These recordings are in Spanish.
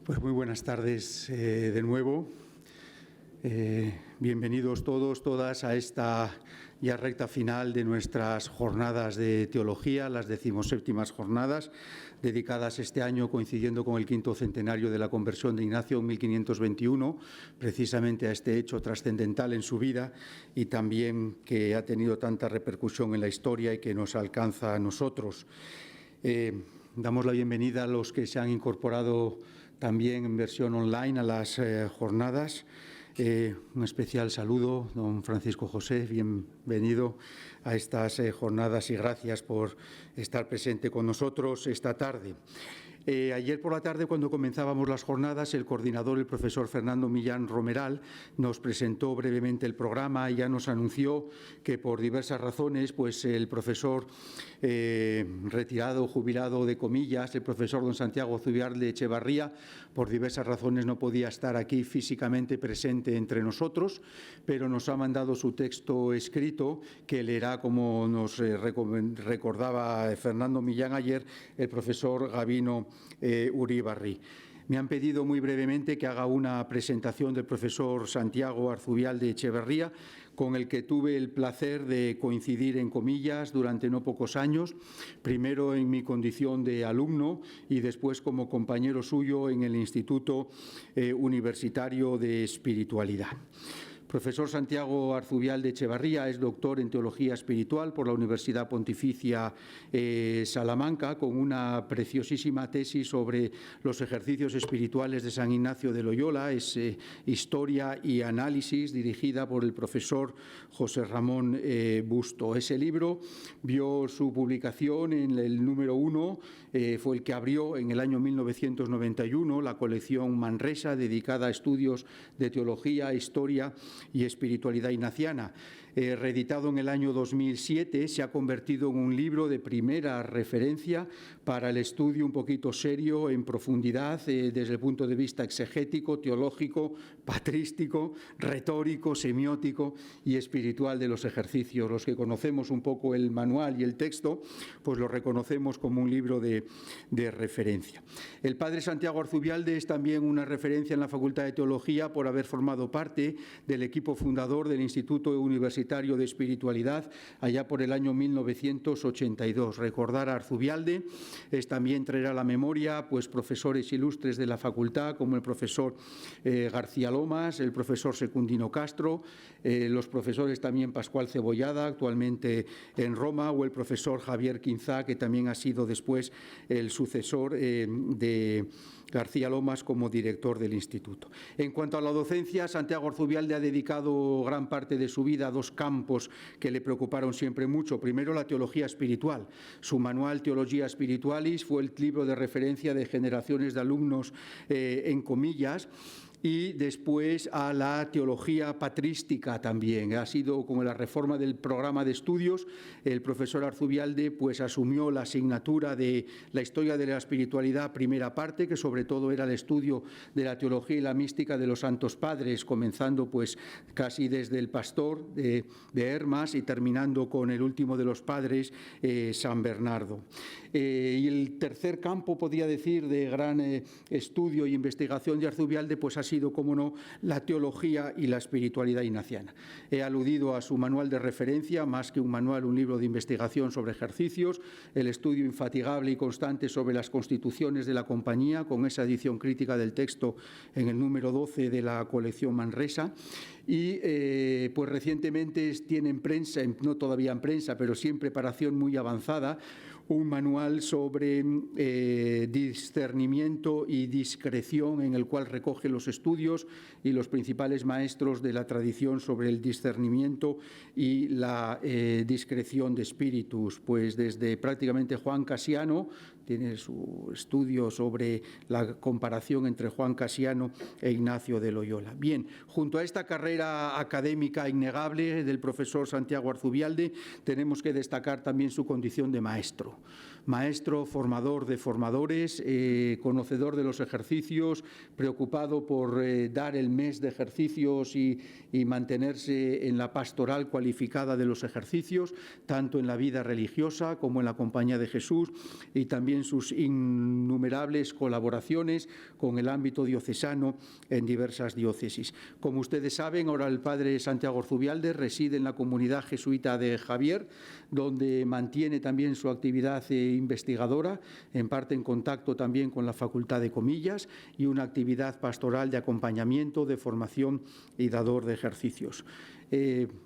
Pues muy buenas tardes de nuevo. Bienvenidos todos, todas a esta ya recta final de nuestras jornadas de teología, las 17ª jornadas, dedicadas este año coincidiendo con el 5º centenario de la conversión de Ignacio en 1521, precisamente a este hecho trascendental en su vida y también que ha tenido tanta repercusión en la historia y que nos alcanza a nosotros. Damos la bienvenida a los que se han incorporado también en versión online a las jornadas. Un especial saludo, don Francisco José, bienvenido a estas jornadas y gracias por estar presente con nosotros esta tarde. Ayer por la tarde, cuando comenzábamos las jornadas, el coordinador, el profesor Fernando Millán Romeral, nos presentó brevemente el programa y ya nos anunció que por diversas razones, pues el profesor retirado, jubilado de comillas, el profesor don Santiago Arzubialde Echevarría, por diversas razones no podía estar aquí físicamente presente entre nosotros, pero nos ha mandado su texto escrito que leerá, como nos recordaba Fernando Millán ayer, el profesor Gabino Uribarri. Me han pedido muy brevemente que haga una presentación del profesor Santiago Arzubialde Echevarría, con el que tuve el placer de coincidir en comillas durante no pocos años, primero en mi condición de alumno y después como compañero suyo en el Instituto Universitario de Espiritualidad. Profesor Santiago Arzubialde Echevarría es doctor en Teología Espiritual por la Universidad Pontificia Salamanca, con una preciosísima tesis sobre los ejercicios espirituales de San Ignacio de Loyola. Es Historia y Análisis, dirigida por el profesor José Ramón Busto. Ese libro vio su publicación en el número 1, fue el que abrió en el año 1991 la colección Manresa, dedicada a estudios de teología, historia y espiritualidad ignaciana. Reeditado en el año 2007, se ha convertido en un libro de primera referencia para el estudio un poquito serio, en profundidad, desde el punto de vista exegético, teológico, patrístico, retórico, semiótico y espiritual de los ejercicios. Los que conocemos un poco el manual y el texto, pues lo reconocemos como un libro de referencia. El padre Santiago Arzubialde es también una referencia en la Facultad de Teología por haber formado parte del equipo fundador del Instituto Universitario de Espiritualidad allá por el año 1982. Recordar a Arzubialde es también traer a la memoria pues profesores ilustres de la facultad, como el profesor García Lomas, el profesor Secundino Castro, los profesores también Pascual Cebollada, actualmente en Roma, o el profesor Javier Quinzá, que también ha sido después el sucesor de García Lomas como director del instituto. En cuanto a la docencia, Santiago Arzubialde ha dedicado gran parte de su vida a dos campos que le preocuparon siempre mucho. Primero, la teología espiritual. Su manual Theologia Spiritualis fue el libro de referencia de generaciones de alumnos en comillas, y después a la teología patrística también. Ha sido con la reforma del programa de estudios, el profesor Arzubialde pues asumió la asignatura de la historia de la espiritualidad, primera parte, que sobre todo era el estudio de la teología y la mística de los santos padres, comenzando pues casi desde el pastor de Hermas y terminando con el último de los padres, San Bernardo. Y el tercer campo, podría decir, de gran estudio e investigación de Arzubialde, pues ha sido, como no, la teología y la espiritualidad ignaciana. He aludido a su manual de referencia, más que un manual, un libro de investigación sobre ejercicios, el estudio infatigable y constante sobre las constituciones de la compañía, con esa edición crítica del texto en el número 12 de la colección Manresa. Y pues recientemente tiene en prensa, no todavía en prensa, pero sí en preparación muy avanzada, un manual sobre discernimiento y discreción, en el cual recoge los estudios y los principales maestros de la tradición sobre el discernimiento y la discreción de espíritus, pues desde prácticamente Juan Casiano, tiene su estudio sobre la comparación entre Juan Casiano e Ignacio de Loyola. Bien, junto a esta carrera académica innegable del profesor Santiago Arzubialde, tenemos que destacar también su condición de maestro. Maestro, formador de formadores, conocedor de los ejercicios, preocupado por dar el mes de ejercicios y mantenerse en la pastoral cualificada de los ejercicios, tanto en la vida religiosa como en la compañía de Jesús, y también también sus innumerables colaboraciones con el ámbito diocesano en diversas diócesis. Como ustedes saben, ahora el padre Santiago Arzubialde reside en la comunidad jesuita de Javier, donde mantiene también su actividad investigadora, en parte en contacto también con la Facultad de Comillas, y una actividad pastoral de acompañamiento, de formación y dador de ejercicios.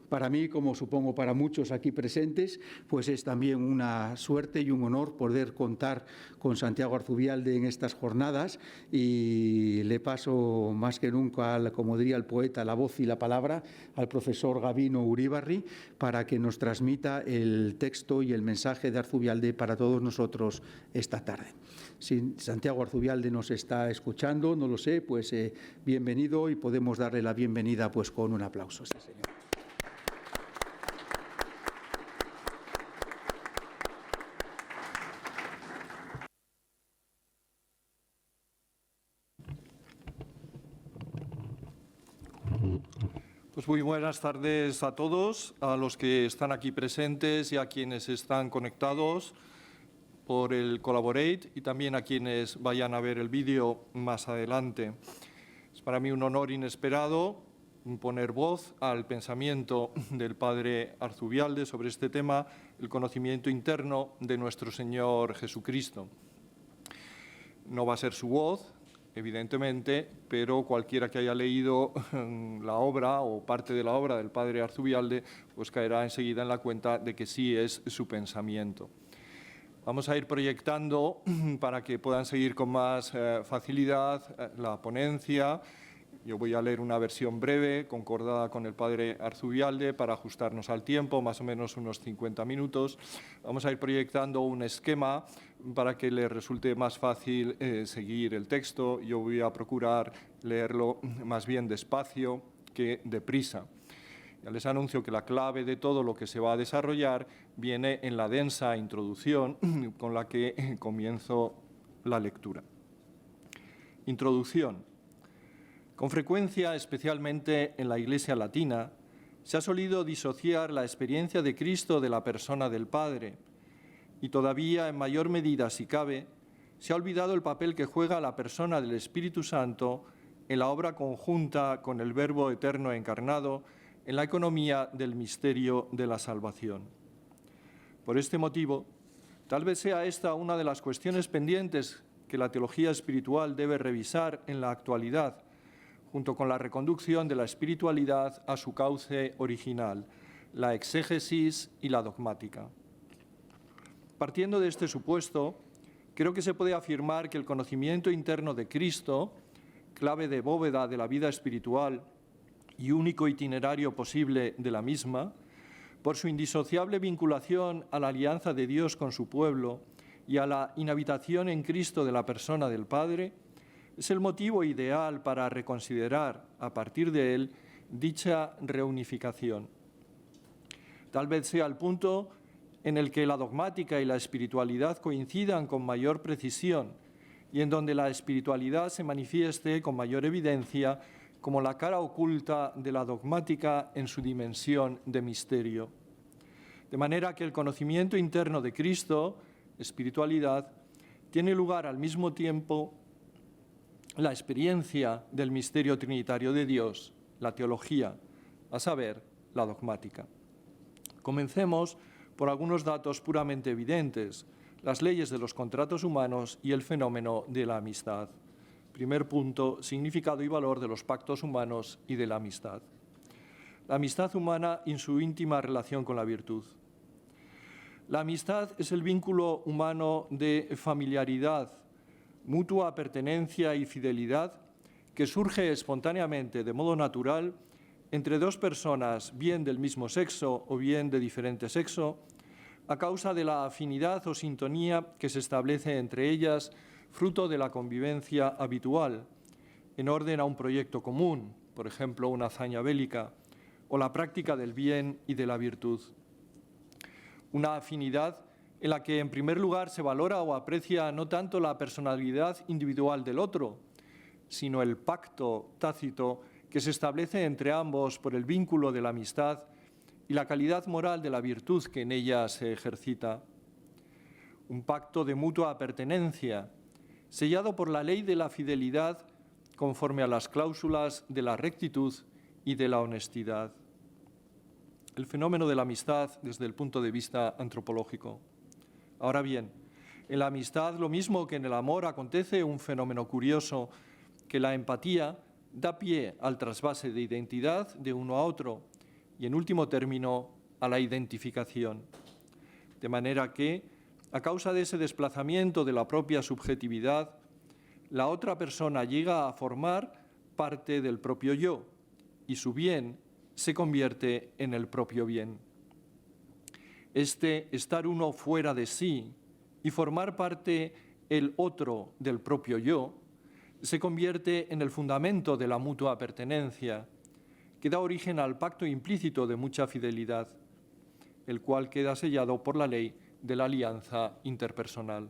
Para mí, como supongo para muchos aquí presentes, pues es también una suerte y un honor poder contar con Santiago Arzubialde en estas jornadas, y le paso más que nunca, como diría el poeta, la voz y la palabra al profesor Gabino Uribarri para que nos transmita el texto y el mensaje de Arzubialde para todos nosotros esta tarde. Si Santiago Arzubialde nos está escuchando, no lo sé, pues bienvenido, y podemos darle la bienvenida pues con un aplauso. Sí, señor. Pues muy buenas tardes a todos, a los que están aquí presentes y a quienes están conectados por el Collaborate, y también a quienes vayan a ver el vídeo más adelante. Es para mí un honor inesperado poner voz al pensamiento del padre Arzubialde sobre este tema, el conocimiento interno de nuestro Señor Jesucristo. No va a ser su voz, evidentemente, pero cualquiera que haya leído la obra o parte de la obra del padre Arzubialde, pues caerá enseguida en la cuenta de que sí es su pensamiento. Vamos a ir proyectando para que puedan seguir con más facilidad la ponencia. Yo voy a leer una versión breve, concordada con el padre Arzubialde, para ajustarnos al tiempo, más o menos unos 50 minutos. Vamos a ir proyectando un esquema para que les resulte más fácil seguir el texto. Yo voy a procurar leerlo más bien despacio que deprisa. Ya les anuncio que la clave de todo lo que se va a desarrollar viene en la densa introducción con la que comienzo la lectura. Introducción. Con frecuencia, especialmente en la Iglesia latina, se ha solido disociar la experiencia de Cristo de la persona del Padre, y todavía, en mayor medida, si cabe, se ha olvidado el papel que juega la persona del Espíritu Santo en la obra conjunta con el Verbo eterno encarnado en la economía del misterio de la salvación. Por este motivo, tal vez sea esta una de las cuestiones pendientes que la teología espiritual debe revisar en la actualidad, junto con la reconducción de la espiritualidad a su cauce original, la exégesis y la dogmática. Partiendo de este supuesto, creo que se puede afirmar que el conocimiento interno de Cristo, clave de bóveda de la vida espiritual y único itinerario posible de la misma, por su indisociable vinculación a la alianza de Dios con su pueblo y a la inhabitación en Cristo de la persona del Padre, es el motivo ideal para reconsiderar, a partir de él, dicha reunificación. Tal vez sea el punto en el que la dogmática y la espiritualidad coincidan con mayor precisión y en donde la espiritualidad se manifieste con mayor evidencia como la cara oculta de la dogmática en su dimensión de misterio. De manera que el conocimiento interno de Cristo, espiritualidad, tiene lugar al mismo tiempo la experiencia del misterio trinitario de Dios, la teología, a saber, la dogmática. Comencemos por algunos datos puramente evidentes, las leyes de los contratos humanos y el fenómeno de la amistad. Primer punto, significado y valor de los pactos humanos y de la amistad. La amistad humana en su íntima relación con la virtud. La amistad es el vínculo humano de familiaridad, mutua pertenencia y fidelidad que surge espontáneamente, de modo natural, entre dos personas, bien del mismo sexo o bien de diferente sexo, a causa de la afinidad o sintonía que se establece entre ellas, fruto de la convivencia habitual, en orden a un proyecto común, por ejemplo, una hazaña bélica, o la práctica del bien y de la virtud. Una afinidad en la que, en primer lugar, se valora o aprecia no tanto la personalidad individual del otro, sino el pacto tácito que se establece entre ambos por el vínculo de la amistad y la calidad moral de la virtud que en ella se ejercita. un pacto de mutua pertenencia, sellado por la ley de la fidelidad conforme a las cláusulas de la rectitud y de la honestidad. El fenómeno de la amistad desde el punto de vista antropológico. Ahora bien, en la amistad, lo mismo que en el amor, acontece un fenómeno curioso, que la empatía da pie al trasvase de identidad de uno a otro y, en último término, a la identificación. De manera que, a causa de ese desplazamiento de la propia subjetividad, la otra persona llega a formar parte del propio yo y su bien se convierte en el propio bien. Este estar uno fuera de sí y formar parte el otro del propio yo se convierte en el fundamento de la mutua pertenencia, que da origen al pacto implícito de mucha fidelidad, el cual queda sellado por la ley de la alianza interpersonal.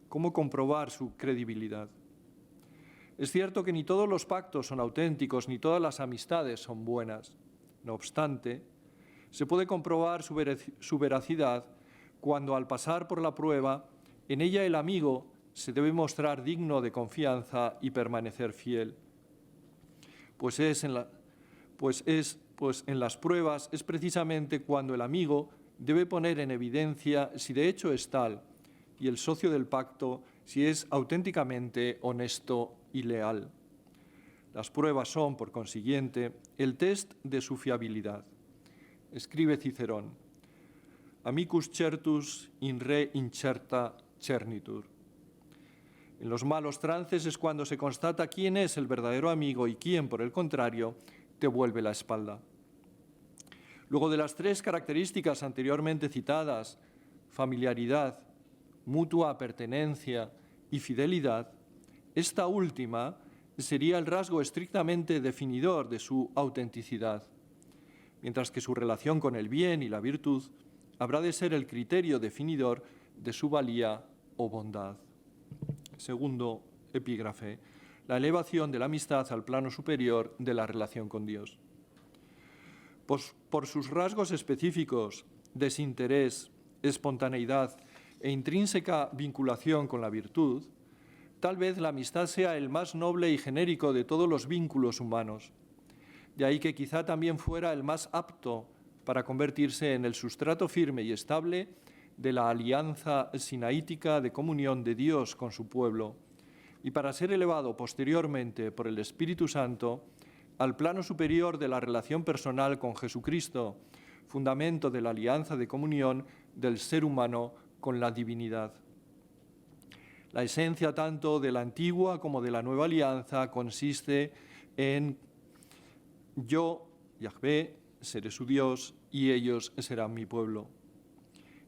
¿Cómo comprobar su credibilidad? Es cierto que ni todos los pactos son auténticos, ni todas las amistades son buenas. No obstante, se puede comprobar su veracidad cuando, al pasar por la prueba, en ella el amigo se debe mostrar digno de confianza y permanecer fiel. Pues en las pruebas es precisamente cuando el amigo debe poner en evidencia si de hecho es tal, y el socio del pacto si es auténticamente honesto y leal. Las pruebas son, por consiguiente, el test de su fiabilidad. Escribe Cicerón: amicus certus in re incerta cernitur. En los malos trances es cuando se constata quién es el verdadero amigo y quién, por el contrario, te vuelve la espalda. Luego de las tres características anteriormente citadas, familiaridad, mutua pertenencia y fidelidad, esta última sería el rasgo estrictamente definidor de su autenticidad, mientras que su relación con el bien y la virtud habrá de ser el criterio definidor de su valía o bondad. Segundo epígrafe: la elevación de la amistad al plano superior de la relación con Dios. Por sus rasgos específicos, desinterés, espontaneidad e intrínseca vinculación con la virtud, tal vez la amistad sea el más noble y genérico de todos los vínculos humanos. De ahí que quizá también fuera el más apto para convertirse en el sustrato firme y estable de la alianza sinaítica de comunión de Dios con su pueblo, y para ser elevado posteriormente por el Espíritu Santo al plano superior de la relación personal con Jesucristo, fundamento de la alianza de comunión del ser humano con la divinidad. La esencia tanto de la antigua como de la nueva alianza consiste en: yo, Yahvé, seré su Dios y ellos serán mi pueblo.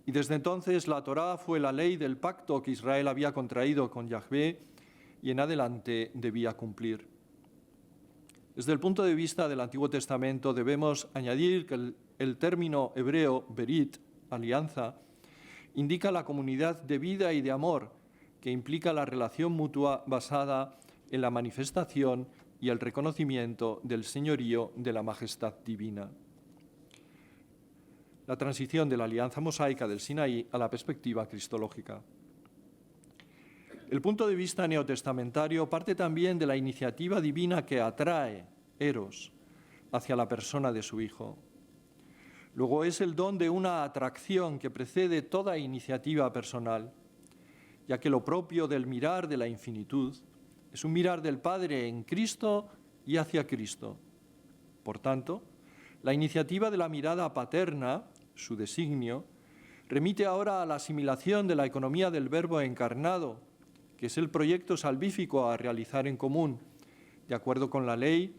Y desde entonces la Torá fue la ley del pacto que Israel había contraído con Yahvé y en adelante debía cumplir. Desde el punto de vista del Antiguo Testamento debemos añadir que el término hebreo berit, alianza, indica la comunidad de vida y de amor que implica la relación mutua basada en la manifestación y el reconocimiento del señorío de la majestad divina. La transición de la alianza mosaica del Sinaí a la perspectiva cristológica. El punto de vista neotestamentario parte también de la iniciativa divina que atrae, eros, hacia la persona de su Hijo. Luego es el don de una atracción que precede toda iniciativa personal, ya que lo propio del mirar de la infinitud es un mirar del Padre en Cristo y hacia Cristo. Por tanto, la iniciativa de la mirada paterna, su designio, remite ahora a la asimilación de la economía del Verbo encarnado, que es el proyecto salvífico a realizar en común, de acuerdo con la ley,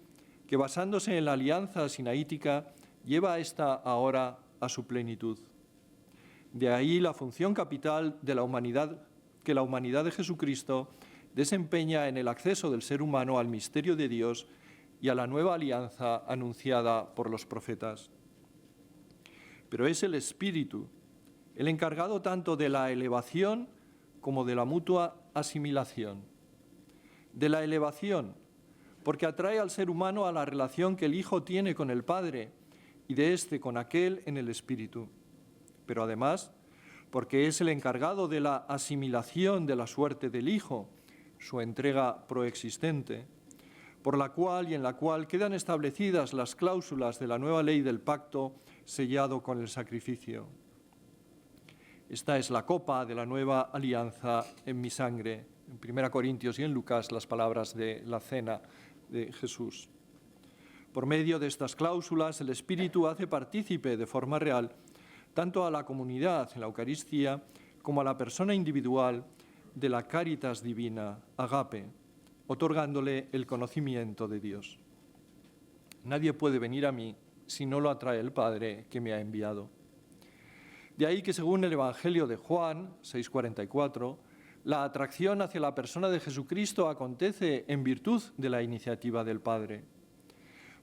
que basándose en la alianza sinaítica lleva a esta ahora a su plenitud. De ahí la función capital de la humanidad, que la humanidad de Jesucristo desempeña en el acceso del ser humano al misterio de Dios y a la nueva alianza anunciada por los profetas. Pero es el Espíritu el encargado tanto de la elevación como de la mutua asimilación. De la elevación, porque atrae al ser humano a la relación que el Hijo tiene con el Padre y de éste con aquel en el Espíritu. Pero además, porque es el encargado de la asimilación de la suerte del Hijo, su entrega proexistente, por la cual y en la cual quedan establecidas las cláusulas de la nueva ley del pacto sellado con el sacrificio. Esta es la copa de la nueva alianza en mi sangre. En 1 Corintios y en Lucas las palabras de la cena de Jesús. Por medio de estas cláusulas, el Espíritu hace partícipe de forma real tanto a la comunidad en la Eucaristía como a la persona individual de la caritas divina, agape, otorgándole el conocimiento de Dios. Nadie puede venir a mí si no lo atrae el Padre que me ha enviado. De ahí que, según el Evangelio de Juan 6,44, la atracción hacia la persona de Jesucristo acontece en virtud de la iniciativa del Padre,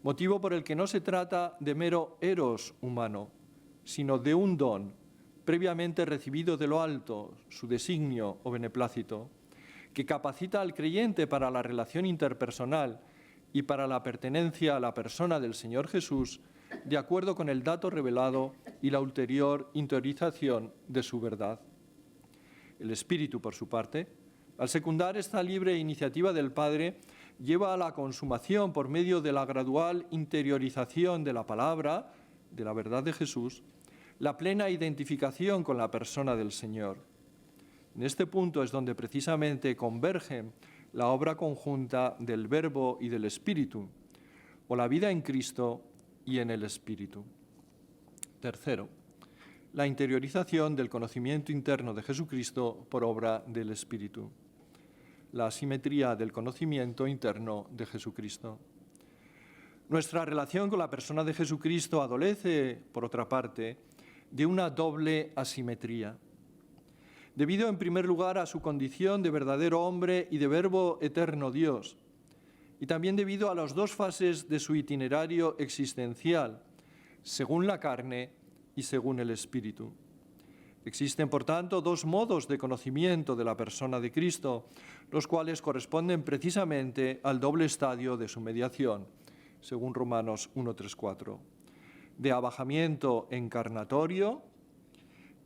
motivo por el que no se trata de mero eros humano, sino de un don previamente recibido de lo alto, su designio o beneplácito, que capacita al creyente para la relación interpersonal y para la pertenencia a la persona del Señor Jesús, de acuerdo con el dato revelado y la ulterior interiorización de su verdad. El Espíritu, por su parte, al secundar esta libre iniciativa del Padre, lleva a la consumación, por medio de la gradual interiorización de la palabra, de la verdad de Jesús, la plena identificación con la persona del Señor. En este punto es donde precisamente convergen la obra conjunta del Verbo y del Espíritu, o la vida en Cristo y en el Espíritu. Tercero, la interiorización del conocimiento interno de Jesucristo por obra del Espíritu. La asimetría del conocimiento interno de Jesucristo. Nuestra relación con la persona de Jesucristo adolece, por otra parte, de una doble asimetría. Debido, en primer lugar, a su condición de verdadero hombre y de Verbo eterno Dios, y también debido a las dos fases de su itinerario existencial, según la carne y según el Espíritu. Existen, por tanto, dos modos de conocimiento de la persona de Cristo, los cuales corresponden precisamente al doble estadio de su mediación, según Romanos 1:3-4, de abajamiento encarnatorio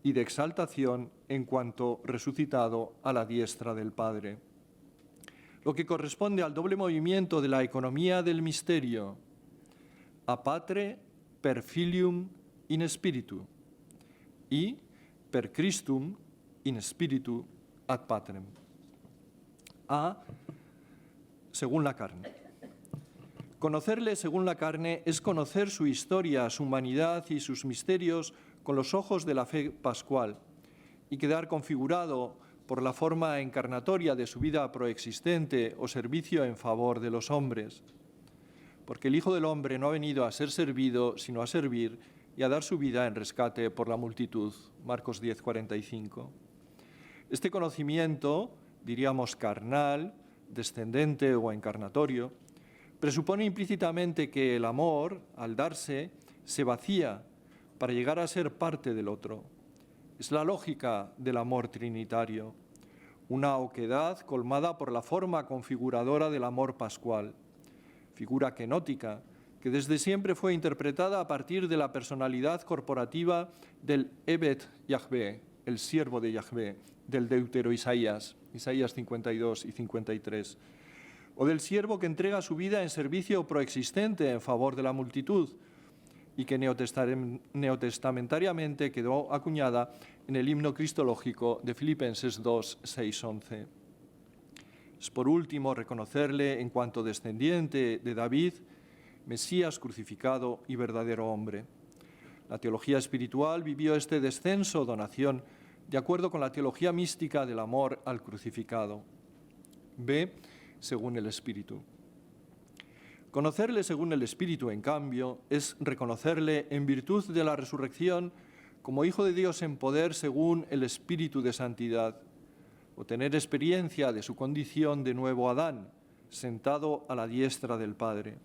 y de exaltación en cuanto resucitado a la diestra del Padre. Lo que corresponde al doble movimiento de la economía del misterio, a patre per filium in spiritu y per Christum in spiritu ad patrem. A, según la carne. Conocerle según la carne es conocer su historia, su humanidad y sus misterios con los ojos de la fe pascual y quedar configurado por la forma encarnatoria de su vida proexistente o servicio en favor de los hombres. Porque el Hijo del Hombre no ha venido a ser servido, sino a servir y a dar su vida en rescate por la multitud. Marcos 10:45. Este conocimiento, diríamos carnal, descendente o encarnatorio, presupone implícitamente que el amor, al darse, se vacía para llegar a ser parte del otro. Es la lógica del amor trinitario, una oquedad colmada por la forma configuradora del amor pascual, figura kenótica que desde siempre fue interpretada a partir de la personalidad corporativa del Eved Yahvé, el siervo de Yahvé, del deutero Isaías 52 y 53, o del siervo que entrega su vida en servicio proexistente en favor de la multitud y que neotestamentariamente quedó acuñada en el himno cristológico de Filipenses 2, 6, 11. Es por último reconocerle en cuanto descendiente de David, Mesías crucificado y verdadero hombre. La teología espiritual vivió este descenso, donación, de acuerdo con la teología mística del amor al crucificado. B, según el Espíritu. Conocerle según el Espíritu, en cambio, es reconocerle en virtud de la resurrección como Hijo de Dios en poder según el Espíritu de santidad, o tener experiencia de su condición de nuevo Adán, sentado a la diestra del Padre.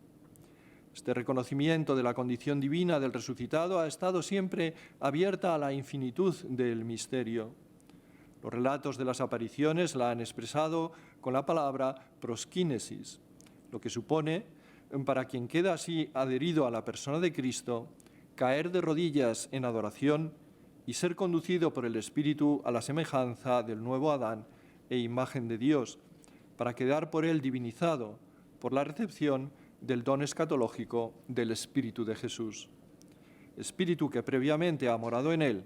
Este reconocimiento de la condición divina del resucitado ha estado siempre abierta a la infinitud del misterio. Los relatos de las apariciones la han expresado con la palabra proskínesis, lo que supone, para quien queda así adherido a la persona de Cristo, caer de rodillas en adoración y ser conducido por el Espíritu a la semejanza del nuevo Adán e imagen de Dios, para quedar por él divinizado por la recepción del don escatológico del Espíritu de Jesús. Espíritu que previamente ha morado en él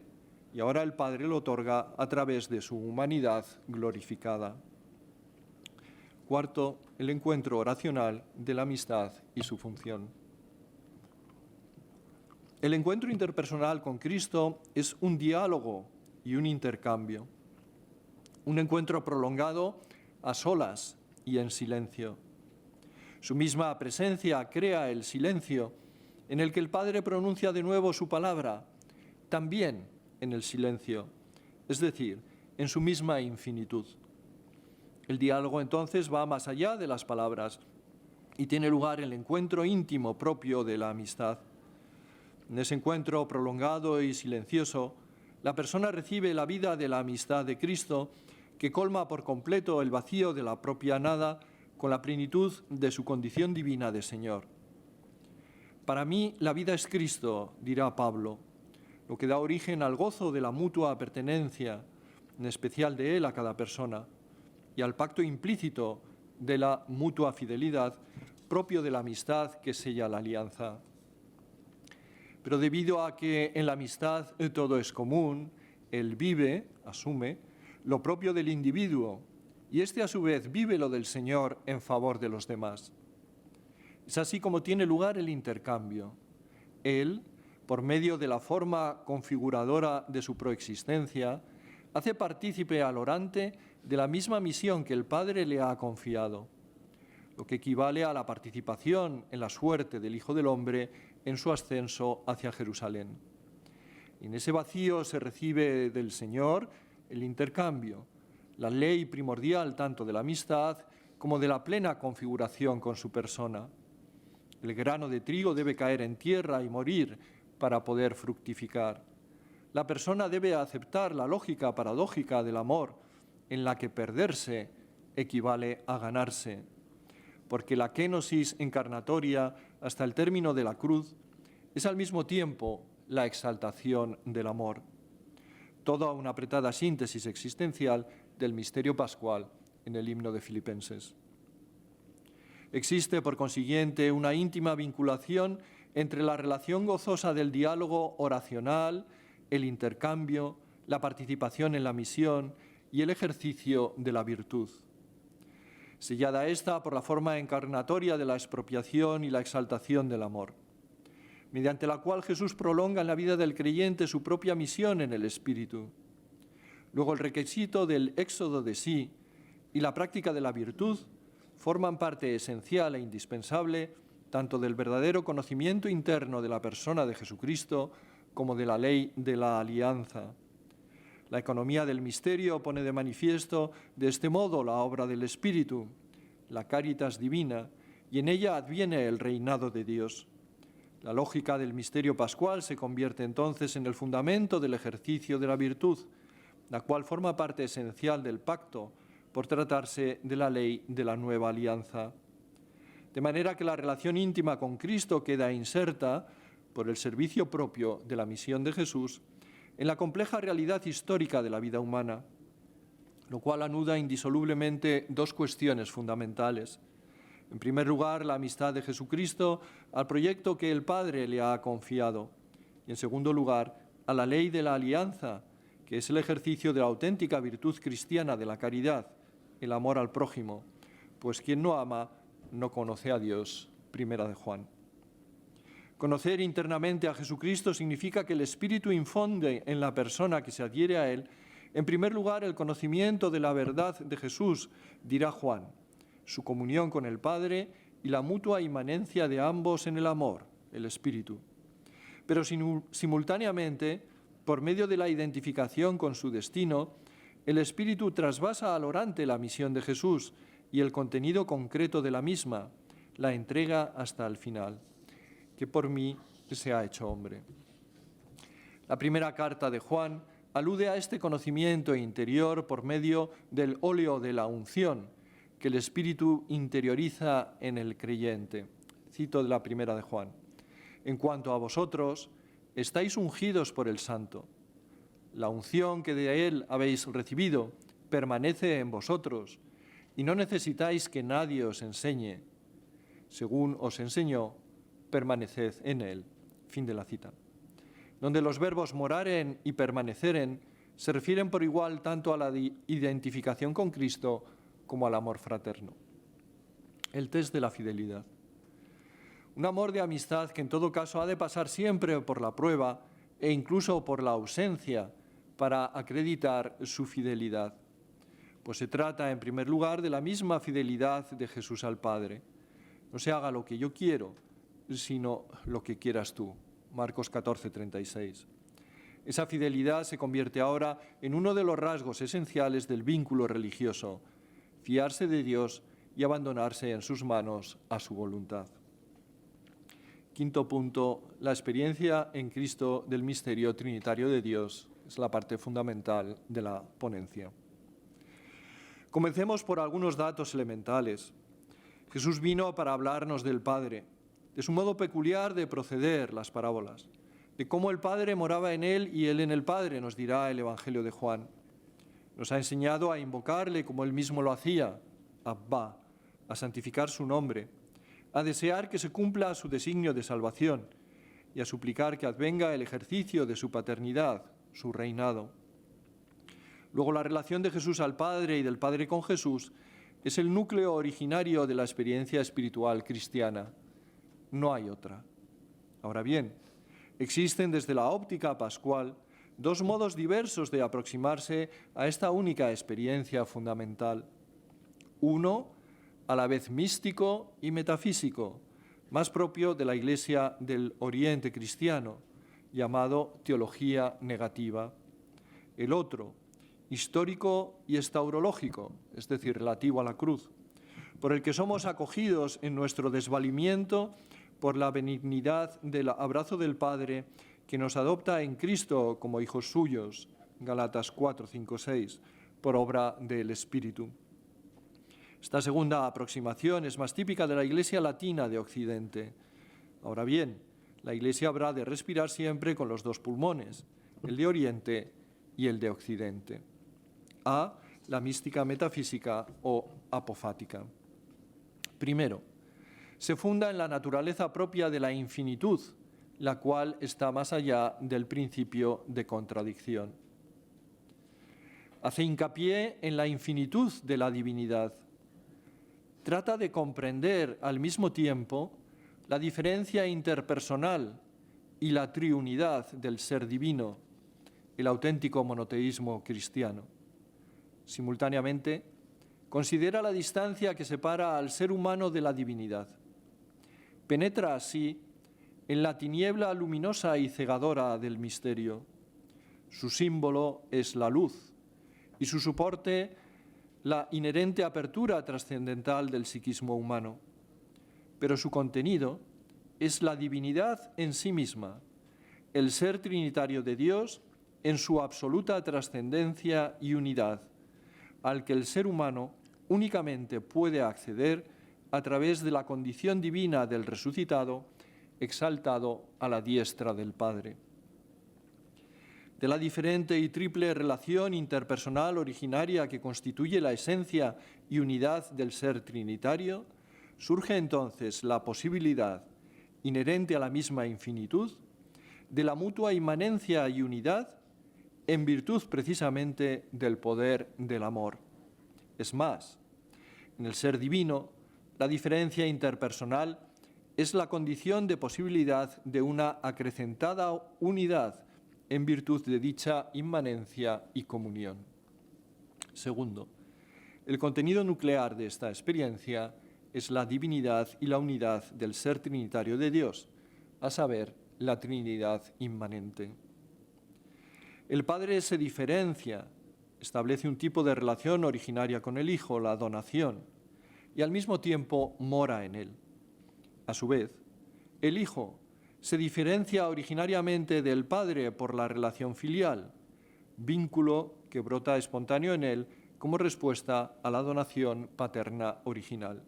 y ahora el Padre lo otorga a través de su humanidad glorificada. Cuarto, el encuentro oracional de la amistad y su función. El encuentro interpersonal con Cristo es un diálogo y un intercambio, un encuentro prolongado a solas y en silencio. Su misma presencia crea el silencio en el que el Padre pronuncia de nuevo su palabra, también en el silencio, es decir, en su misma infinitud. El diálogo entonces va más allá de las palabras y tiene lugar el encuentro íntimo propio de la amistad. En ese encuentro prolongado y silencioso, la persona recibe la vida de la amistad de Cristo, que colma por completo el vacío de la propia nada con la plenitud de su condición divina de Señor. Para mí la vida es Cristo, dirá Pablo, lo que da origen al gozo de la mutua pertenencia, en especial de Él a cada persona, y al pacto implícito de la mutua fidelidad propio de la amistad que sella la alianza. Pero debido a que en la amistad todo es común, Él vive, asume, lo propio del individuo, y éste a su vez vive lo del Señor en favor de los demás. Es así como tiene lugar el intercambio. Él, por medio de la forma configuradora de su proexistencia, hace partícipe al orante de la misma misión que el Padre le ha confiado, lo que equivale a la participación en la suerte del Hijo del Hombre en su ascenso hacia Jerusalén. Y en ese vacío se recibe del Señor el intercambio, la ley primordial tanto de la amistad como de la plena configuración con su persona. El grano de trigo debe caer en tierra y morir para poder fructificar. La persona debe aceptar la lógica paradójica del amor, en la que perderse equivale a ganarse, porque la kenosis encarnatoria hasta el término de la cruz es al mismo tiempo la exaltación del amor. Toda una apretada síntesis existencial del misterio pascual en el himno de Filipenses. Existe, por consiguiente, una íntima vinculación entre la relación gozosa del diálogo oracional, el intercambio, la participación en la misión y el ejercicio de la virtud. Sellada esta por la forma encarnatoria de la expropiación y la exaltación del amor, mediante la cual Jesús prolonga en la vida del creyente su propia misión en el Espíritu. Luego el requisito del éxodo de sí y la práctica de la virtud forman parte esencial e indispensable tanto del verdadero conocimiento interno de la persona de Jesucristo como de la ley de la alianza. La economía del misterio pone de manifiesto de este modo la obra del Espíritu, la caritas divina, y en ella adviene el reinado de Dios. La lógica del misterio pascual se convierte entonces en el fundamento del ejercicio de la virtud, la cual forma parte esencial del pacto por tratarse de la ley de la nueva alianza. De manera que la relación íntima con Cristo queda inserta, por el servicio propio de la misión de Jesús, en la compleja realidad histórica de la vida humana, lo cual anuda indisolublemente dos cuestiones fundamentales. En primer lugar, la amistad de Jesucristo al proyecto que el Padre le ha confiado. Y en segundo lugar, a la ley de la alianza, que es el ejercicio de la auténtica virtud cristiana de la caridad, el amor al prójimo, pues quien no ama no conoce a Dios. Primera de Juan. Conocer internamente a Jesucristo significa que el Espíritu infunde en la persona que se adhiere a Él, en primer lugar, el conocimiento de la verdad de Jesús, dirá Juan, su comunión con el Padre y la mutua inmanencia de ambos en el amor, el Espíritu. Pero simultáneamente, por medio de la identificación con su destino, el Espíritu trasvasa al orante la misión de Jesús y el contenido concreto de la misma, la entrega hasta el final, que por mí se ha hecho hombre. La primera carta de Juan alude a este conocimiento interior por medio del óleo de la unción que el Espíritu interioriza en el creyente. Cito de la primera de Juan. En cuanto a vosotros, estáis ungidos por el Santo. la unción que de Él habéis recibido permanece en vosotros y no necesitáis que nadie os enseñe. Según os enseñó, permaneced en Él. Fin de la cita. Donde los verbos moraren y permaneceren se refieren por igual tanto a la identificación con Cristo como al amor fraterno. El test de la fidelidad. Un amor de amistad que en todo caso ha de pasar siempre por la prueba e incluso por la ausencia para acreditar su fidelidad. Pues se trata, en primer lugar, de la misma fidelidad de Jesús al Padre. No se haga lo que yo quiero, sino lo que quieras tú. Marcos 14, 36. Esa fidelidad se convierte ahora en uno de los rasgos esenciales del vínculo religioso, fiarse de Dios y abandonarse en sus manos a su voluntad. Quinto punto, la experiencia en Cristo del misterio trinitario de Dios es la parte fundamental de la ponencia. Comencemos por algunos datos elementales. Jesús vino para hablarnos del Padre, de su modo peculiar de proceder, las parábolas, de cómo el Padre moraba en Él y Él en el Padre, nos dirá el Evangelio de Juan. Nos ha enseñado a invocarle como Él mismo lo hacía, Abba, a santificar su nombre, a desear que se cumpla su designio de salvación y a suplicar que advenga el ejercicio de su paternidad, su reinado. Luego, la relación de Jesús al Padre y del Padre con Jesús es el núcleo originario de la experiencia espiritual cristiana. No hay otra. Ahora bien, existen desde la óptica pascual dos modos diversos de aproximarse a esta única experiencia fundamental. Uno, a la vez místico y metafísico, más propio de la Iglesia del Oriente cristiano, llamado teología negativa. El otro, histórico y estaurológico, es decir, relativo a la cruz, por el que somos acogidos en nuestro desvalimiento por la benignidad del abrazo del Padre que nos adopta en Cristo como hijos suyos, Gálatas 4, 5, 6, por obra del Espíritu. Esta segunda aproximación es más típica de la Iglesia latina de Occidente. Ahora bien, la Iglesia habrá de respirar siempre con los dos pulmones, el de Oriente y el de Occidente. A, la mística metafísica o apofática. Primero, se funda en la naturaleza propia de la infinitud, la cual está más allá del principio de contradicción. Hace hincapié en la infinitud de la divinidad. Trata de comprender al mismo tiempo la diferencia interpersonal y la triunidad del ser divino, el auténtico monoteísmo cristiano. Simultáneamente, considera la distancia que separa al ser humano de la divinidad. Penetra así en la tiniebla luminosa y cegadora del misterio. Su símbolo es la luz y su soporte la inherente apertura trascendental del psiquismo humano. Pero su contenido es la divinidad en sí misma, el ser trinitario de Dios en su absoluta trascendencia y unidad, al que el ser humano únicamente puede acceder a través de la condición divina del resucitado, exaltado a la diestra del Padre. De la diferente y triple relación interpersonal originaria que constituye la esencia y unidad del ser trinitario, surge entonces la posibilidad, inherente a la misma infinitud, de la mutua inmanencia y unidad en virtud precisamente del poder del amor. Es más, en el ser divino, la diferencia interpersonal es la condición de posibilidad de una acrecentada unidad en virtud de dicha inmanencia y comunión. Segundo, el contenido nuclear de esta experiencia es la divinidad y la unidad del ser trinitario de Dios, a saber, la Trinidad inmanente. El Padre se diferencia, establece un tipo de relación originaria con el Hijo, la donación, y al mismo tiempo mora en él. A su vez, el Hijo se diferencia originariamente del Padre por la relación filial, vínculo que brota espontáneo en él como respuesta a la donación paterna original.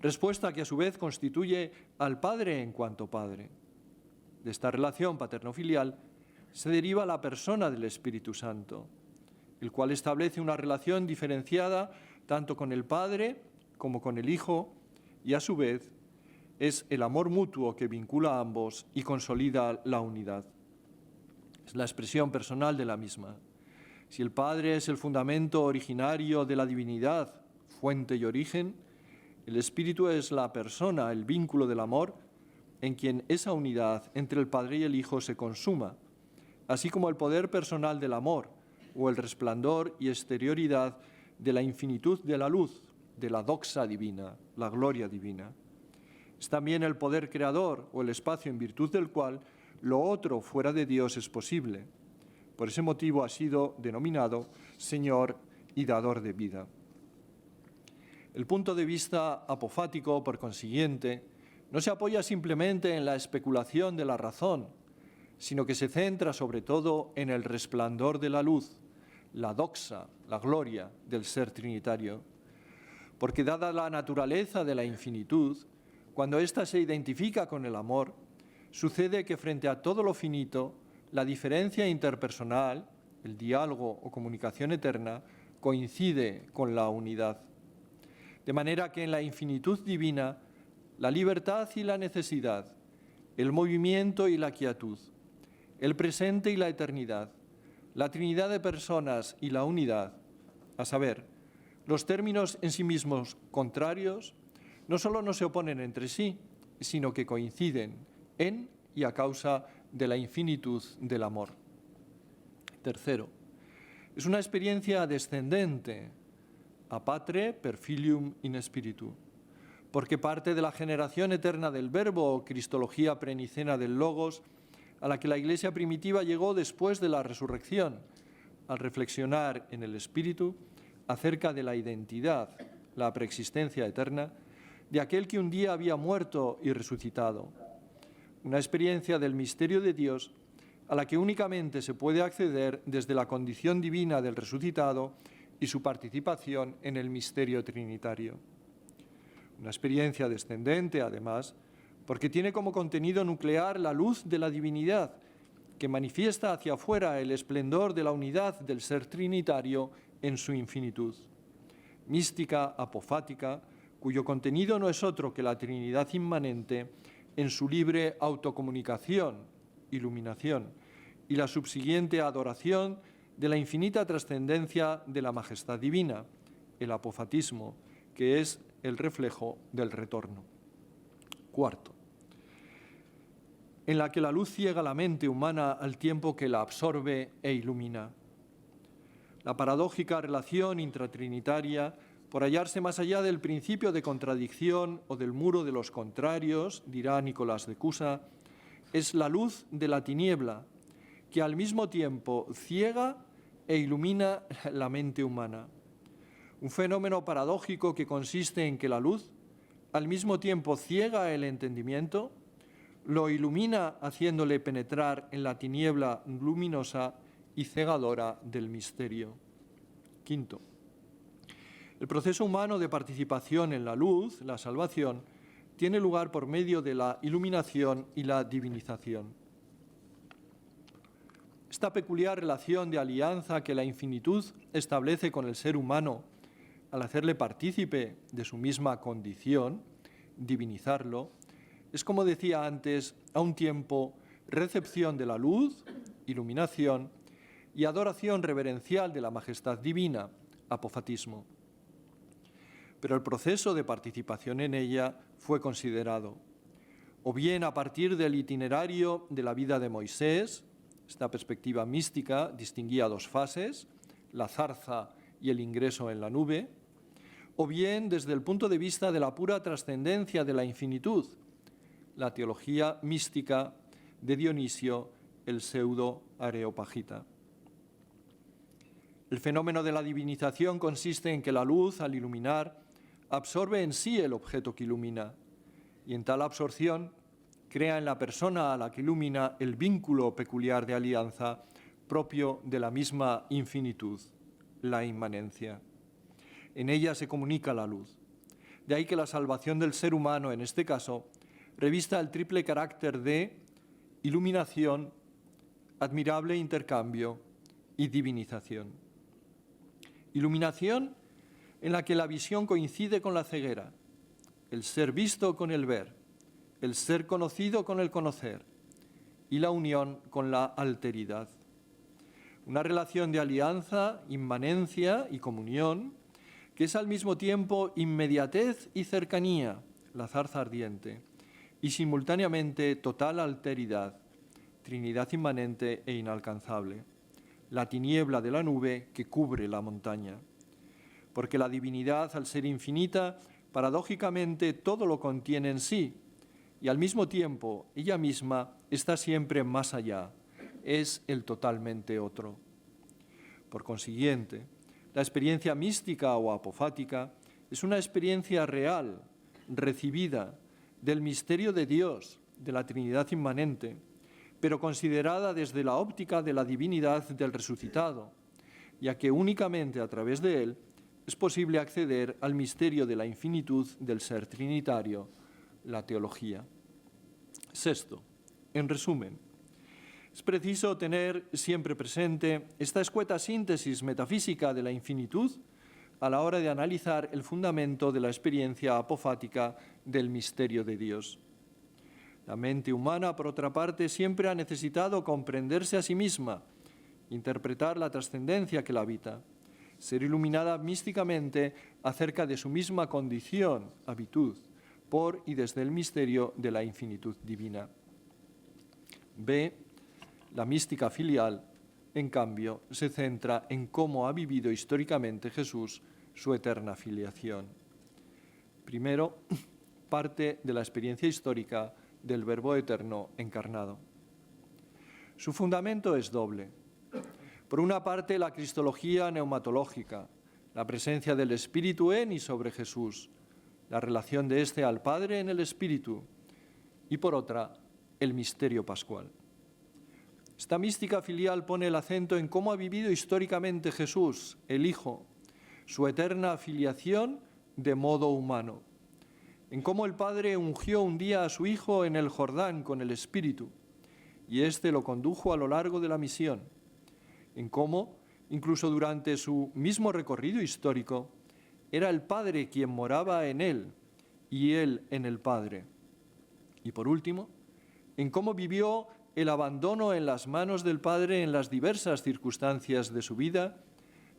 Respuesta que a su vez constituye al Padre en cuanto Padre. De esta relación paterno-filial se deriva la persona del Espíritu Santo, el cual establece una relación diferenciada tanto con el Padre como con el Hijo, y a su vez es el amor mutuo que vincula a ambos y consolida la unidad. Es la expresión personal de la misma. Si el Padre es el fundamento originario de la divinidad, fuente y origen, el Espíritu es la persona, el vínculo del amor, en quien esa unidad entre el Padre y el Hijo se consuma, así como el poder personal del amor o el resplandor y exterioridad de la infinitud de la luz, de la doxa divina, la gloria divina. Es también el poder creador o el espacio en virtud del cual lo otro fuera de Dios es posible. Por ese motivo ha sido denominado Señor y dador de vida. El punto de vista apofático, por consiguiente, no se apoya simplemente en la especulación de la razón, sino que se centra sobre todo en el resplandor de la luz, la doxa, la gloria del ser trinitario. Porque dada la naturaleza de la infinitud, cuando ésta se identifica con el amor, sucede que frente a todo lo finito, la diferencia interpersonal, el diálogo o comunicación eterna, coincide con la unidad. De manera que en la infinitud divina, la libertad y la necesidad, el movimiento y la quietud, el presente y la eternidad, la trinidad de personas y la unidad, a saber, los términos en sí mismos contrarios, no solo no se oponen entre sí, sino que coinciden en y a causa de la infinitud del amor. Tercero, es una experiencia descendente, a patre per filium in spiritu, porque parte de la generación eterna del Verbo o cristología prenicena del Logos, a la que la Iglesia primitiva llegó después de la resurrección, al reflexionar en el Espíritu acerca de la identidad, la preexistencia eterna, de aquel que un día había muerto y resucitado. Una experiencia del misterio de Dios a la que únicamente se puede acceder desde la condición divina del resucitado y su participación en el misterio trinitario. Una experiencia descendente, además, porque tiene como contenido nuclear la luz de la divinidad, que manifiesta hacia afuera el esplendor de la unidad del ser trinitario en su infinitud. Mística, apofática, cuyo contenido no es otro que la Trinidad inmanente en su libre autocomunicación, iluminación, y la subsiguiente adoración de la infinita trascendencia de la majestad divina, el apofatismo, que es el reflejo del retorno. Cuarto, en la que la luz ciega la mente humana al tiempo que la absorbe e ilumina. La paradójica relación intratrinitaria, por hallarse más allá del principio de contradicción o del muro de los contrarios, dirá Nicolás de Cusa, es la luz de la tiniebla, que al mismo tiempo ciega e ilumina la mente humana. Un fenómeno paradójico que consiste en que la luz, al mismo tiempo ciega el entendimiento, lo ilumina haciéndole penetrar en la tiniebla luminosa y cegadora del misterio. Quinto, el proceso humano de participación en la luz, la salvación, tiene lugar por medio de la iluminación y la divinización. Esta peculiar relación de alianza que la infinitud establece con el ser humano al hacerle partícipe de su misma condición, divinizarlo, es, como decía antes, a un tiempo recepción de la luz, iluminación y adoración reverencial de la majestad divina, apofatismo. Pero el proceso de participación en ella fue considerado, o bien a partir del itinerario de la vida de Moisés. Esta perspectiva mística distinguía dos fases, la zarza y el ingreso en la nube, o bien desde el punto de vista de la pura trascendencia de la infinitud, la teología mística de Dionisio, el pseudo-areopagita. El fenómeno de la divinización consiste en que la luz, al iluminar, absorbe en sí el objeto que ilumina, y en tal absorción crea en la persona a la que ilumina el vínculo peculiar de alianza propio de la misma infinitud, la inmanencia. En ella se comunica la luz. De ahí que la salvación del ser humano, en este caso, revista el triple carácter de iluminación, admirable intercambio y divinización. Iluminación en la que la visión coincide con la ceguera, el ser visto con el ver, el ser conocido con el conocer y la unión con la alteridad. Una relación de alianza, inmanencia y comunión que es al mismo tiempo inmediatez y cercanía, la zarza ardiente, y simultáneamente total alteridad, Trinidad inmanente e inalcanzable, la tiniebla de la nube que cubre la montaña. Porque la divinidad, al ser infinita, paradójicamente todo lo contiene en sí, y al mismo tiempo ella misma está siempre más allá, es el totalmente otro. Por consiguiente, la experiencia mística o apofática es una experiencia real, recibida, del misterio de Dios, de la Trinidad inmanente, pero considerada desde la óptica de la divinidad del resucitado, ya que únicamente a través de él es posible acceder al misterio de la infinitud del ser trinitario, la teología. Sexto, en resumen, es preciso tener siempre presente esta escueta síntesis metafísica de la infinitud a la hora de analizar el fundamento de la experiencia apofática del misterio de Dios. La mente humana, por otra parte, siempre ha necesitado comprenderse a sí misma, interpretar la trascendencia que la habita, ser iluminada místicamente acerca de su misma condición, habitud, por y desde el misterio de la infinitud divina. B. La mística filial, en cambio, se centra en cómo ha vivido históricamente Jesús su eterna filiación. Primero, parte de la experiencia histórica del Verbo eterno encarnado. Su fundamento es doble. Por una parte, la cristología neumatológica, la presencia del Espíritu en y sobre Jesús, la relación de éste al Padre en el Espíritu, y por otra, el misterio pascual. Esta mística filial pone el acento en cómo ha vivido históricamente Jesús, el Hijo, su eterna filiación de modo humano, en cómo el Padre ungió un día a su Hijo en el Jordán con el Espíritu, y éste lo condujo a lo largo de la misión, en cómo, incluso durante su mismo recorrido histórico, era el Padre quien moraba en él y él en el Padre. Y por último, en cómo vivió el abandono en las manos del Padre en las diversas circunstancias de su vida,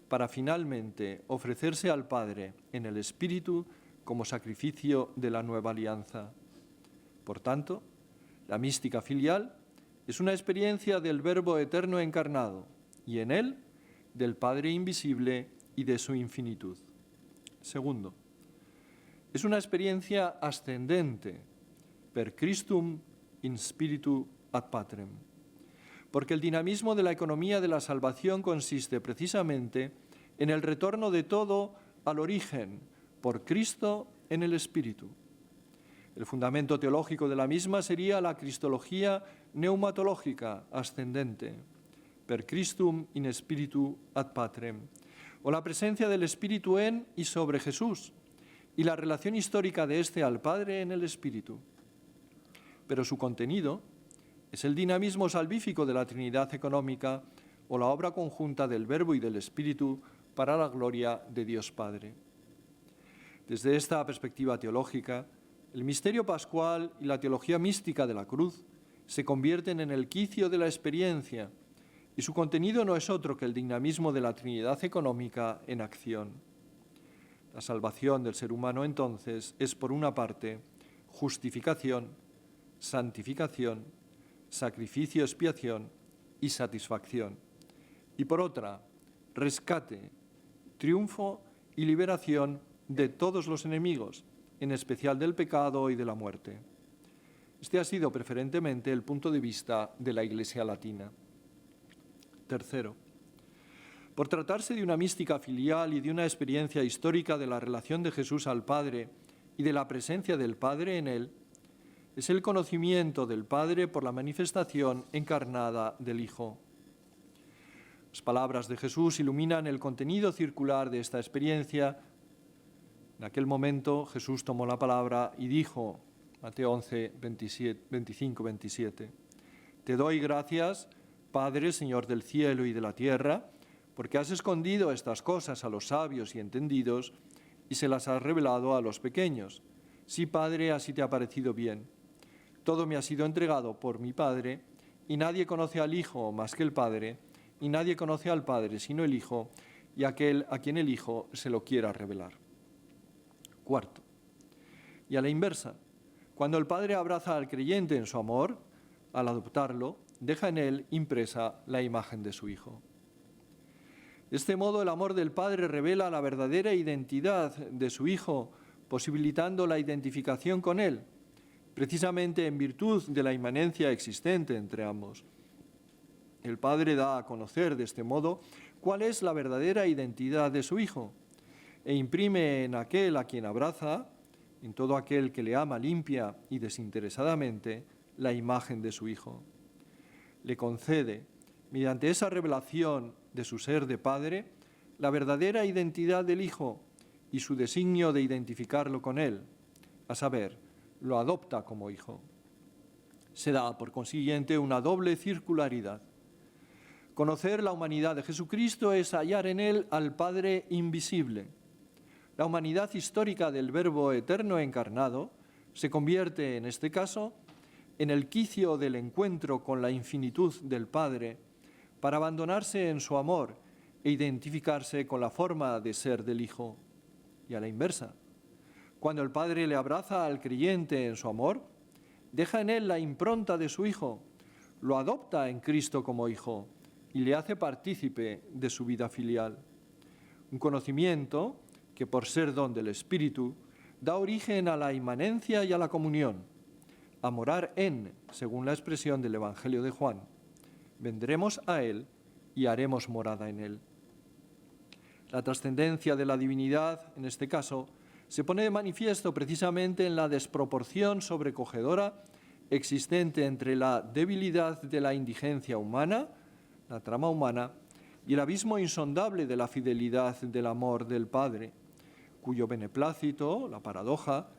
para finalmente ofrecerse al Padre en el Espíritu como sacrificio de la nueva alianza. Por tanto, la mística filial es una experiencia del Verbo eterno encarnado y en él del Padre invisible y de su infinitud. Segundo, es una experiencia ascendente, per Christum in spiritu ad patrem, porque el dinamismo de la economía de la salvación consiste precisamente en el retorno de todo al origen, por Cristo en el Espíritu. El fundamento teológico de la misma sería la cristología neumatológica ascendente, per Christum in spiritu ad patrem, o la presencia del Espíritu en y sobre Jesús, y la relación histórica de éste al Padre en el Espíritu. Pero su contenido es el dinamismo salvífico de la Trinidad económica o la obra conjunta del Verbo y del Espíritu para la gloria de Dios Padre. Desde esta perspectiva teológica, el misterio pascual y la teología mística de la cruz se convierten en el quicio de la experiencia y su contenido no es otro que el dinamismo de la Trinidad económica en acción. La salvación del ser humano, entonces, es por una parte justificación, santificación, sacrificio, expiación y satisfacción, y por otra, rescate, triunfo y liberación de todos los enemigos, en especial del pecado y de la muerte. Este ha sido preferentemente el punto de vista de la Iglesia latina. Tercero, por tratarse de una mística filial y de una experiencia histórica de la relación de Jesús al Padre y de la presencia del Padre en él, es el conocimiento del Padre por la manifestación encarnada del Hijo. Las palabras de Jesús iluminan el contenido circular de esta experiencia. En aquel momento Jesús tomó la palabra y dijo, Mateo 11, 25-27, «Te doy gracias, Padre, Señor del cielo y de la tierra, porque has escondido estas cosas a los sabios y entendidos y se las has revelado a los pequeños. Sí, Padre, así te ha parecido bien. Todo me ha sido entregado por mi Padre, y nadie conoce al Hijo más que el Padre, y nadie conoce al Padre sino el Hijo, y aquel a quien el Hijo se lo quiera revelar. Cuarto, y a la inversa, cuando el Padre abraza al creyente en su amor, al adoptarlo, deja en él impresa la imagen de su Hijo. De este modo, el amor del Padre revela la verdadera identidad de su Hijo, posibilitando la identificación con Él, precisamente en virtud de la inmanencia existente entre ambos. El Padre da a conocer de este modo cuál es la verdadera identidad de su Hijo e imprime en aquel a quien abraza, en todo aquel que le ama limpia y desinteresadamente, la imagen de su Hijo. Le concede, mediante esa revelación de su ser de Padre, la verdadera identidad del Hijo y su designio de identificarlo con Él, a saber, lo adopta como Hijo. Se da, por consiguiente, una doble circularidad. Conocer la humanidad de Jesucristo es hallar en Él al Padre invisible. La humanidad histórica del Verbo eterno encarnado se convierte, en este caso, en el quicio del encuentro con la infinitud del Padre, para abandonarse en su amor e identificarse con la forma de ser del Hijo. Y a la inversa, cuando el Padre le abraza al creyente en su amor, deja en él la impronta de su Hijo, lo adopta en Cristo como Hijo y le hace partícipe de su vida filial. Un conocimiento que, por ser don del Espíritu, da origen a la inmanencia y a la comunión, a morar en, según la expresión del Evangelio de Juan. Vendremos a Él y haremos morada en Él. La trascendencia de la divinidad, en este caso, se pone de manifiesto precisamente en la desproporción sobrecogedora existente entre la debilidad de la indigencia humana, la trama humana, y el abismo insondable de la fidelidad del amor del Padre, cuyo beneplácito, la paradoja,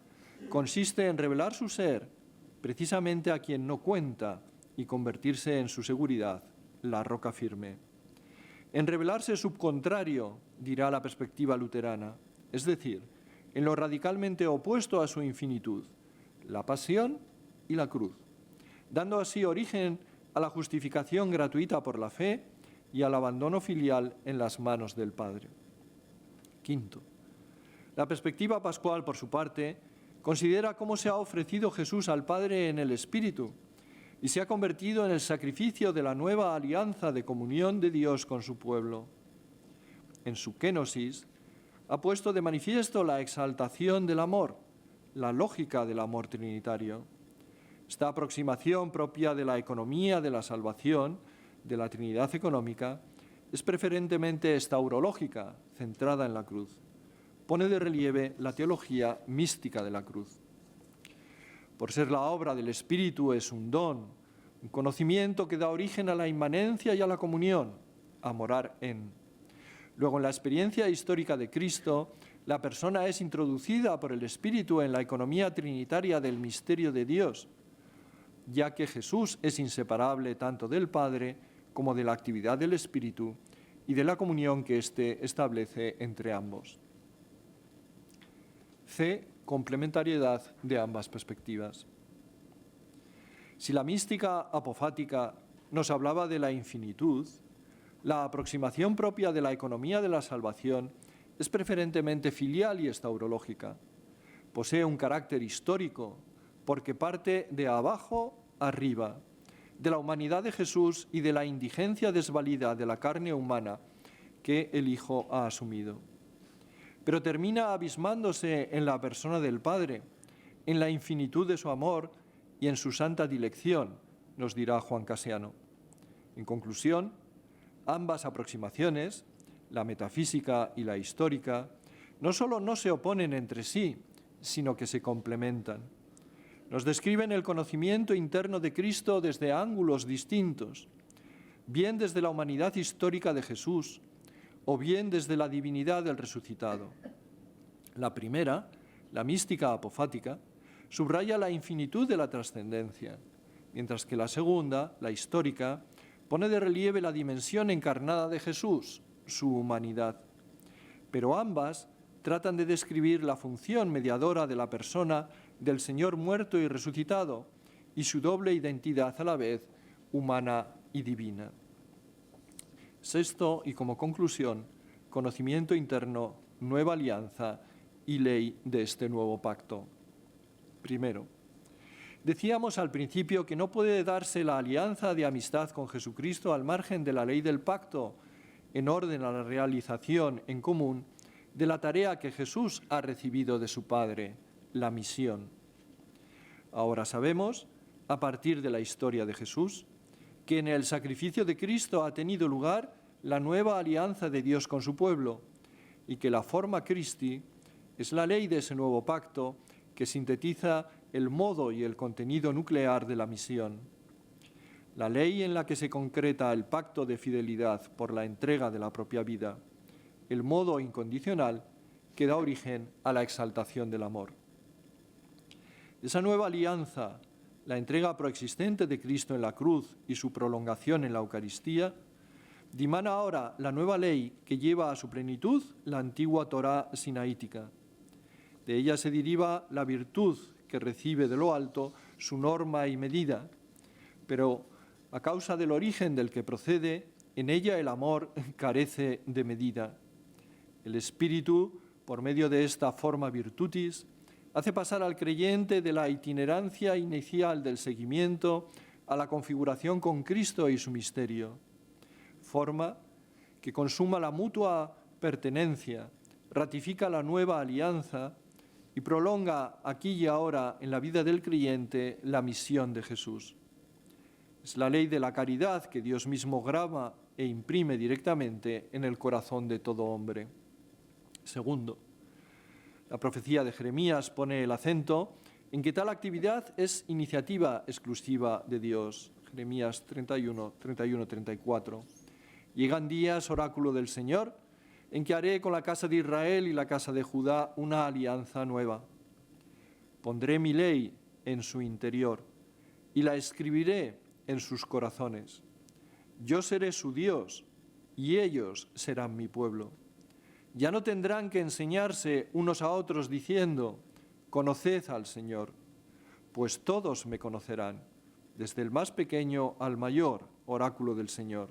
consiste en revelar su ser precisamente a quien no cuenta y convertirse en su seguridad, la roca firme. En revelarse subcontrario, dirá la perspectiva luterana, es decir, en lo radicalmente opuesto a su infinitud, la pasión y la cruz, dando así origen a la justificación gratuita por la fe y al abandono filial en las manos del Padre. Quinto, la perspectiva pascual, por su parte, considera cómo se ha ofrecido Jesús al Padre en el Espíritu y se ha convertido en el sacrificio de la nueva alianza de comunión de Dios con su pueblo. En su kénosis ha puesto de manifiesto la exaltación del amor, la lógica del amor trinitario. Esta aproximación propia de la economía de la salvación, de la Trinidad económica, es preferentemente estaurológica, centrada en la cruz. Pone de relieve la teología mística de la cruz. Por ser la obra del Espíritu es un don, un conocimiento que da origen a la inmanencia y a la comunión, a morar en. Luego, en la experiencia histórica de Cristo, la persona es introducida por el Espíritu en la economía trinitaria del misterio de Dios, ya que Jesús es inseparable tanto del Padre como de la actividad del Espíritu y de la comunión que éste establece entre ambos. C. Complementariedad de ambas perspectivas. Si la mística apofática nos hablaba de la infinitud, la aproximación propia de la economía de la salvación es preferentemente filial y estaurológica. Posee un carácter histórico porque parte de abajo arriba, de la humanidad de Jesús y de la indigencia desvalida de la carne humana que el Hijo ha asumido. Pero termina abismándose en la persona del Padre, en la infinitud de su amor y en su santa dilección, nos dirá Juan Casiano. En conclusión, ambas aproximaciones, la metafísica y la histórica, no solo no se oponen entre sí, sino que se complementan. Nos describen el conocimiento interno de Cristo desde ángulos distintos, bien desde la humanidad histórica de Jesús, o bien desde la divinidad del resucitado. La primera, la mística apofática, subraya la infinitud de la trascendencia, mientras que la segunda, la histórica, pone de relieve la dimensión encarnada de Jesús, su humanidad. Pero ambas tratan de describir la función mediadora de la persona del Señor muerto y resucitado y su doble identidad a la vez humana y divina. Sexto, y como conclusión, conocimiento interno, nueva alianza y ley de este nuevo pacto. Primero, decíamos al principio que no puede darse la alianza de amistad con Jesucristo al margen de la ley del pacto, en orden a la realización en común de la tarea que Jesús ha recibido de su Padre, la misión. Ahora sabemos, a partir de la historia de Jesús, que en el sacrificio de Cristo ha tenido lugar la nueva alianza de Dios con su pueblo y que la forma Christi es la ley de ese nuevo pacto que sintetiza el modo y el contenido nuclear de la misión. La ley en la que se concreta el pacto de fidelidad por la entrega de la propia vida, el modo incondicional que da origen a la exaltación del amor. Esa nueva alianza, la entrega proexistente de Cristo en la cruz y su prolongación en la Eucaristía, dimana ahora la nueva ley que lleva a su plenitud la antigua Torá sinaítica. De ella se deriva la virtud que recibe de lo alto su norma y medida, pero a causa del origen del que procede, en ella el amor carece de medida. El Espíritu, por medio de esta forma virtutis, hace pasar al creyente de la itinerancia inicial del seguimiento a la configuración con Cristo y su misterio, forma que consuma la mutua pertenencia, ratifica la nueva alianza y prolonga aquí y ahora en la vida del creyente la misión de Jesús. Es la ley de la caridad que Dios mismo graba e imprime directamente en el corazón de todo hombre. Segundo, la profecía de Jeremías pone el acento en que tal actividad es iniciativa exclusiva de Dios. Jeremías 31-34. Llegan días, oráculo del Señor, en que haré con la casa de Israel y la casa de Judá una alianza nueva. Pondré mi ley en su interior y la escribiré en sus corazones. Yo seré su Dios y ellos serán mi pueblo. Ya no tendrán que enseñarse unos a otros diciendo, conoced al Señor, pues todos me conocerán, desde el más pequeño al mayor, oráculo del Señor,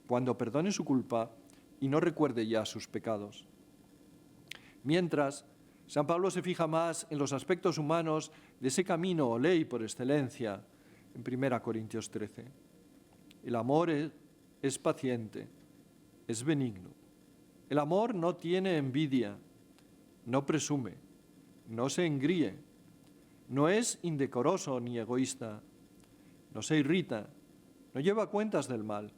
cuando perdone su culpa y no recuerde ya sus pecados. Mientras, San Pablo se fija más en los aspectos humanos de ese camino o ley por excelencia, en 1 Corintios 13. El amor es paciente, es benigno. El amor no tiene envidia, no presume, no se engríe, no es indecoroso ni egoísta, no se irrita, no lleva cuentas del mal,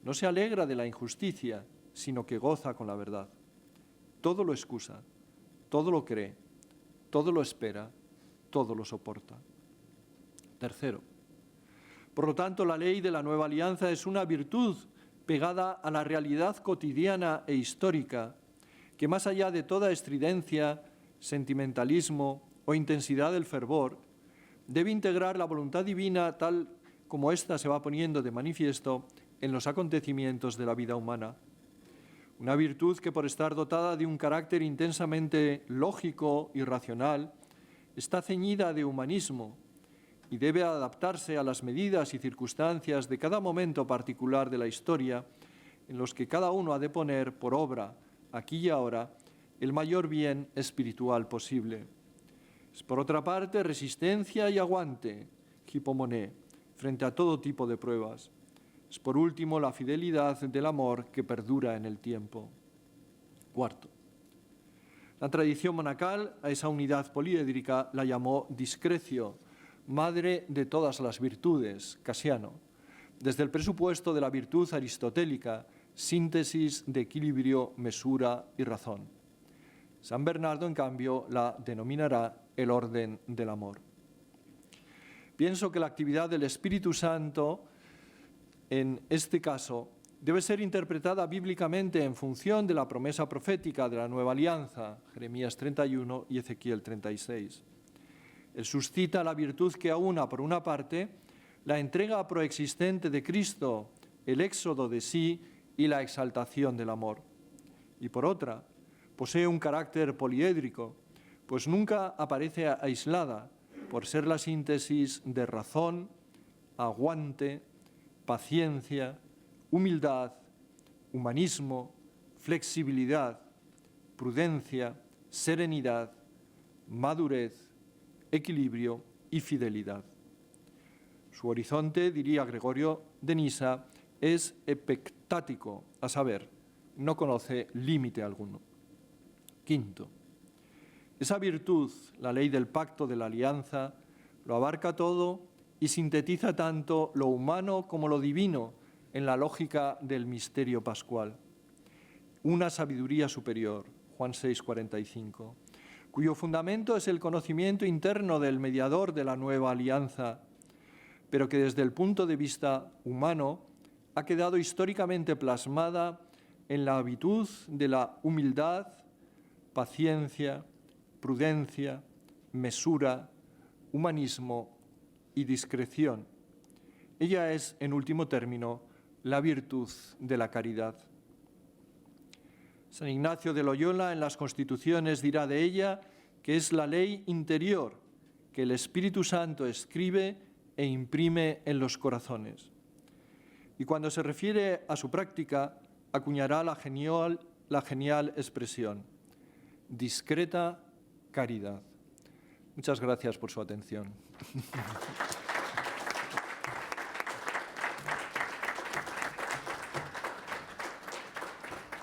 no se alegra de la injusticia, sino que goza con la verdad. Todo lo excusa, todo lo cree, todo lo espera, todo lo soporta. Tercero, por lo tanto, la ley de la nueva alianza es una virtud pegada a la realidad cotidiana e histórica, que más allá de toda estridencia, sentimentalismo o intensidad del fervor, debe integrar la voluntad divina tal como ésta se va poniendo de manifiesto en los acontecimientos de la vida humana. Una virtud que, por estar dotada de un carácter intensamente lógico y racional, está ceñida de humanismo y debe adaptarse a las medidas y circunstancias de cada momento particular de la historia en los que cada uno ha de poner por obra, aquí y ahora, el mayor bien espiritual posible. Es, por otra parte, resistencia y aguante, hipomoné, frente a todo tipo de pruebas. Es, por último, la fidelidad del amor que perdura en el tiempo. Cuarto, la tradición monacal a esa unidad poliédrica la llamó discrecio, madre de todas las virtudes, Casiano, desde el presupuesto de la virtud aristotélica, síntesis de equilibrio, mesura y razón. San Bernardo, en cambio, la denominará el orden del amor. Pienso que la actividad del Espíritu Santo, en este caso, debe ser interpretada bíblicamente en función de la promesa profética de la nueva alianza, Jeremías 31 y Ezequiel 36. Él suscita la virtud que aúna, por una parte, la entrega proexistente de Cristo el éxodo de sí y la exaltación del amor. Y por otra, posee un carácter poliédrico, pues nunca aparece aislada, por ser la síntesis de razón, aguante, paciencia, humildad, humanismo, flexibilidad, prudencia, serenidad, madurez, equilibrio y fidelidad. Su horizonte, diría Gregorio de Nisa, es epectático, a saber, no conoce límite alguno. Quinto, esa virtud, la ley del pacto de la alianza, lo abarca todo y sintetiza tanto lo humano como lo divino en la lógica del misterio pascual. Una sabiduría superior, Juan 6:45, cuyo fundamento es el conocimiento interno del mediador de la nueva alianza, pero que desde el punto de vista humano ha quedado históricamente plasmada en la habitud de la humildad, paciencia, prudencia, mesura, humanismo y discreción. Ella es, en último término, la virtud de la caridad. San Ignacio de Loyola en las Constituciones dirá de ella que es la ley interior que el Espíritu Santo escribe e imprime en los corazones. Y cuando se refiere a su práctica, acuñará la genial expresión: discreta caridad. Muchas gracias por su atención.